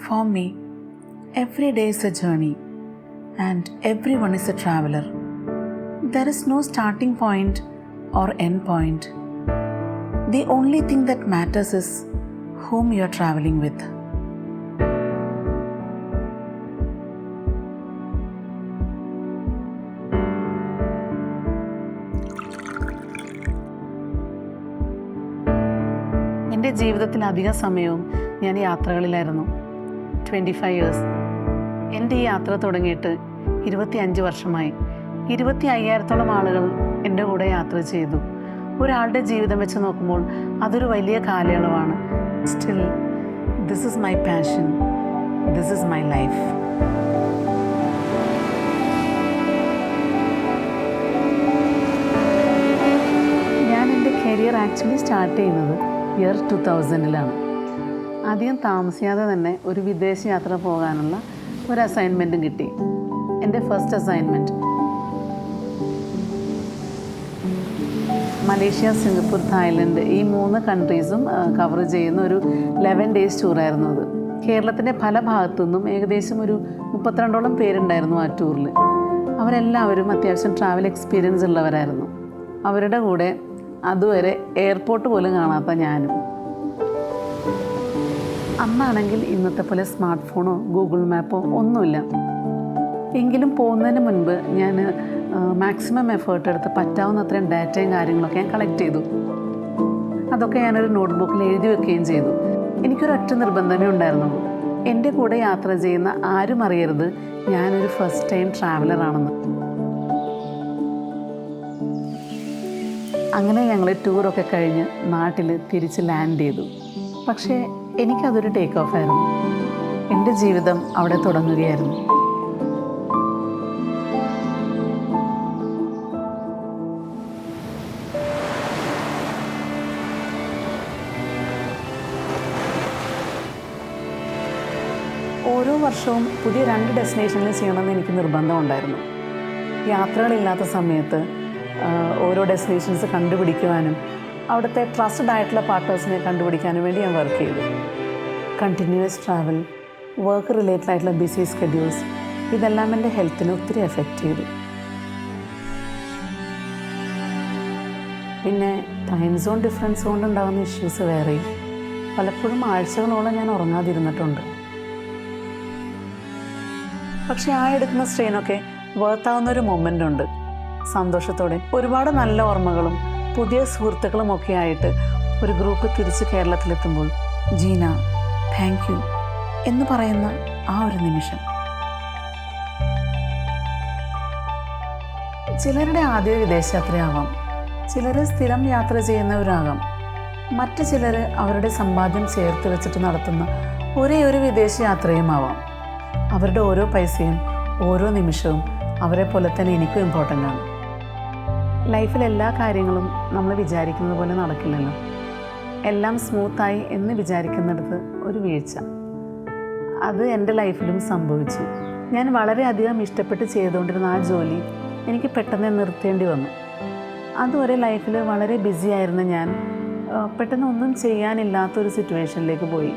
For me, every day is a journey and everyone is a traveler. There is no starting point or end point. The only thing that matters is whom you are traveling with. എൻ്റെ ജീവിതത്തിൽ അധിക സമയവും ഞാൻ യാത്രകളിലായിരുന്നു. 25 years. എൻ്റെ ഈ യാത്ര തുടങ്ങിയിട്ട് 25 വർഷമായി. 25,000-ഓളം ആളുകൾ എൻ്റെ കൂടെ യാത്ര ചെയ്തു. ഒരാളുടെ ജീവിതം വെച്ച് നോക്കുമ്പോൾ അതൊരു വലിയ കാലയളവാണ്. Still this is my passion, this is my life. ഞാൻ എൻ്റെ കരിയർ ആക്ച്വലി സ്റ്റാർട്ട് ചെയ്യുന്നത് ഇയർ 2000-ലാണ്. അധികം താമസിയാതെ തന്നെ ഒരു വിദേശ യാത്ര പോകാനുള്ള ഒരു അസൈൻമെൻറ്റും കിട്ടി. എൻ്റെ first assignment Malaysia, Singapore, Thailand ഈ 3 കൺട്രീസും കവർ ചെയ്യുന്ന ഒരു 11 days ടൂറായിരുന്നു അത്. കേരളത്തിൻ്റെ പല ഭാഗത്തു നിന്നും ഏകദേശം ഒരു 32ഓളം പേരുണ്ടായിരുന്നു ആ ടൂറിൽ. അവരെല്ലാവരും അത്യാവശ്യം ട്രാവൽ എക്സ്പീരിയൻസ് ഉള്ളവരായിരുന്നു. അവരുടെ കൂടെ അതുവരെ എയർപോർട്ട് പോലും കാണാത്ത ഞാനും. അന്നാണെങ്കിൽ ഇന്നത്തെ പോലെ സ്മാർട്ട് ഫോണോ ഗൂഗിൾ മാപ്പോ ഒന്നുമില്ല. എങ്കിലും പോകുന്നതിന് മുൻപ് ഞാൻ മാക്സിമം എഫേർട്ട് എടുത്ത് പറ്റാവുന്ന അത്രയും ഡാറ്റയും കാര്യങ്ങളൊക്കെ ഞാൻ കളക്ട് ചെയ്തു. അതൊക്കെ ഞാനൊരു നോട്ട്ബുക്കിൽ എഴുതി വെക്കുകയും ചെയ്തു. എനിക്കൊരൊറ്റ നിർബന്ധമേ ഉണ്ടായിരുന്നുള്ളൂ, എൻ്റെ കൂടെ യാത്ര ചെയ്യുന്ന ആരും അറിയരുത് ഞാനൊരു ഫസ്റ്റ് ടൈം ട്രാവലറാണെന്ന്. അങ്ങനെ ഞങ്ങൾ ടൂറൊക്കെ കഴിഞ്ഞ് നാട്ടിൽ തിരിച്ച് ലാൻഡ് ചെയ്തു. പക്ഷേ എനിക്കതൊരു ടേക്ക് ഓഫ് ആയിരുന്നു. എൻ്റെ ജീവിതം അവിടെ തുടങ്ങുകയായിരുന്നു. ഓരോ വർഷവും പുതിയ 2 ഡെസ്റ്റിനേഷനിൽ ചെയ്യണമെന്ന് എനിക്ക് നിർബന്ധമുണ്ടായിരുന്നു. യാത്രകളില്ലാത്ത സമയത്ത് ഓരോ ഡെസ്റ്റിനേഷൻസ് കണ്ടുപിടിക്കുവാനും അവിടുത്തെ ട്രസ്റ്റഡ് ആയിട്ടുള്ള പാർട്ട്നേഴ്സിനെ കണ്ടുപിടിക്കാനും വേണ്ടി ഞാൻ വർക്ക് ചെയ്തു. കണ്ടിന്യൂസ് ട്രാവൽ, വർക്ക് റിലേറ്റഡ് ആയിട്ടുള്ള ബിസി സ്കെഡ്യൂൾസ്, ഇതെല്ലാം എൻ്റെ ഹെൽത്തിനെ ഒത്തിരി എഫക്റ്റ് ചെയ്തു. പിന്നെ ടൈം സോൺ ഡിഫറൻസ് കൊണ്ടുണ്ടാകുന്ന ഇഷ്യൂസ് വേറെയും. പലപ്പോഴും ആഴ്ചകളോളം ഞാൻ ഉറങ്ങാതിരുന്നിട്ടുണ്ട്. പക്ഷേ ആ എടുക്കുന്ന സ്ട്രെയിനൊക്കെ വർത്താവുന്നൊരു മൊമെൻ്റ് ഉണ്ട്. സന്തോഷത്തോടെ ഒരുപാട് നല്ല ഓർമ്മകളും പുതിയ സുഹൃത്തുക്കളും ഒക്കെ ആയിട്ട് ഒരു ഗ്രൂപ്പ് തിരിച്ച് കേരളത്തിലെത്തുമ്പോൾ ജീന താങ്ക് യു എന്ന് പറയുന്ന ആ ഒരു നിമിഷം. ചിലരുടെ ആദ്യ വിദേശയാത്രയാവാം, ചിലർ സ്ഥിരം യാത്ര ചെയ്യുന്നവരാകാം, മറ്റു ചിലർ അവരുടെ സമ്പാദ്യം ചേർത്ത് വെച്ചിട്ട് നടത്തുന്ന ഒരേ ഒരു വിദേശയാത്രയും ആവാം. അവരുടെ ഓരോ പൈസയും ഓരോ നിമിഷവും അവരെ പോലെ തന്നെ എനിക്കും ഇമ്പോർട്ടൻ്റ് ആണ്. ലൈഫിൽ എല്ലാ കാര്യങ്ങളും നമ്മൾ വിചാരിക്കുന്നത് പോലെ നടക്കില്ലല്ലോ. എല്ലാം സ്മൂത്തായി എന്ന് വിചാരിക്കുന്നിടത്ത് ഒരു വീഴ്ച. അത് എൻ്റെ ലൈഫിലും സംഭവിച്ചു. ഞാൻ വളരെയധികം ഇഷ്ടപ്പെട്ട് ചെയ്തുകൊണ്ടിരുന്ന ആ ജോലി എനിക്ക് പെട്ടെന്ന് നിർത്തേണ്ടി വന്നു. അതുവരെ ലൈഫിൽ വളരെ ബിസി ആയിരുന്ന ഞാൻ പെട്ടെന്ന് ഒന്നും ചെയ്യാനില്ലാത്തൊരു സിറ്റുവേഷനിലേക്ക് പോയി.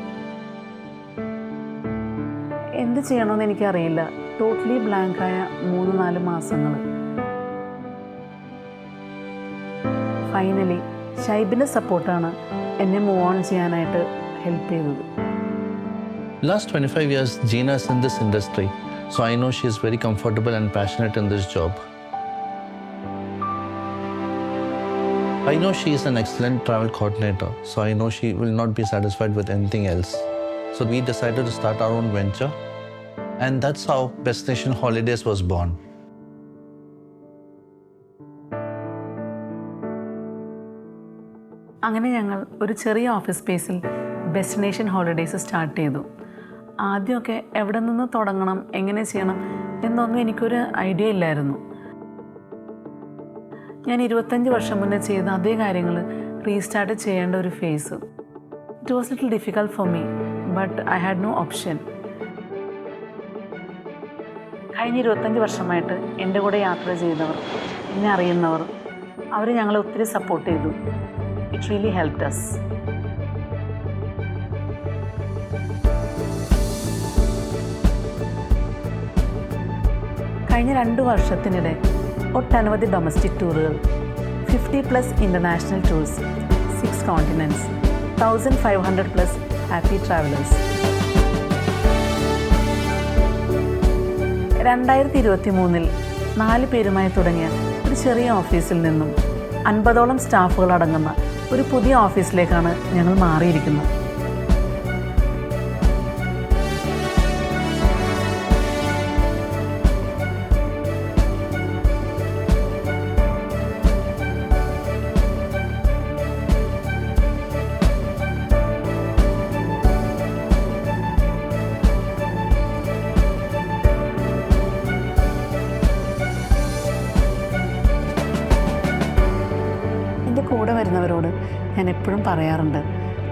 എന്ത് ചെയ്യണമെന്ന് എനിക്കറിയില്ല. ടോട്ടലി ബ്ലാങ്കായ 3-4 മാസങ്ങൾ. ഫൈനലി ഷൈബിൻ്റെ സപ്പോർട്ടാണ് എന്നെ മൂവ് ഓൺ ചെയ്യാനായിട്ട് ഹെൽപ്പ് ചെയ്തത്. Last 25 years, Jeena is in this industry, so I know she is very comfortable and passionate in this job. I know she is an excellent travel coordinator, so I know she will not be satisfied with anything else. So we decided to start our own venture, and that's how Destination Holidays was born. അങ്ങനെ ഞങ്ങൾ ഒരു ചെറിയ office സ്പേസിൽ destination holidays start ചെയ്തു. ആദ്യമൊക്കെ എവിടെ നിന്ന് തുടങ്ങണം, എങ്ങനെ ചെയ്യണം എന്നൊന്നും എനിക്കൊരു ഐഡിയ ഇല്ലായിരുന്നു. ഞാൻ 25 വർഷം മുന്നേ ചെയ്ത അതേ കാര്യങ്ങൾ റീസ്റ്റാർട്ട് ചെയ്യേണ്ട ഒരു phase. It was little difficult for me, but I had no option. കഴിഞ്ഞ 25 വർഷമായിട്ട് എൻ്റെ കൂടെ യാത്ര ചെയ്തവർ, എന്നെ അറിയുന്നവർ, അവർ ഞങ്ങളെ ഒത്തിരി സപ്പോർട്ട് ചെയ്തു. It really helped us. കഴിഞ്ഞ 2 വർഷത്തിനിടെ ഒട്ടനവധി ഡൊമസ്റ്റിക് ടൂറുകൾ, 50+ international tours, 6 continents, 1500+ happy travellers. 2023 4 പേരുമായി തുടങ്ങിയ ഒരു ചെറിയ ഓഫീസിൽ നിന്നും 50ഓളം സ്റ്റാഫുകൾ അടങ്ങുന്ന ഒരു പുതിയ ഓഫീസിലേക്കാണ് ഞങ്ങൾ മാറിയിരിക്കുന്നത്. എൻ്റെ കൂടെ വരുന്നവരോട് ഞാൻ എപ്പോഴും പറയാറുണ്ട്,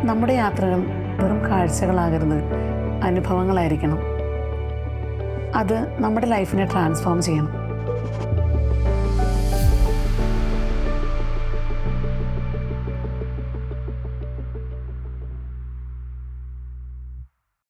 നമ്മുടെ യാത്രകൾ വെറും കാഴ്ചകളാകരുത്, അനുഭവങ്ങളായിരിക്കണം. അത് നമ്മുടെ ലൈഫിനെ ട്രാൻസ്ഫോം ചെയ്യണം.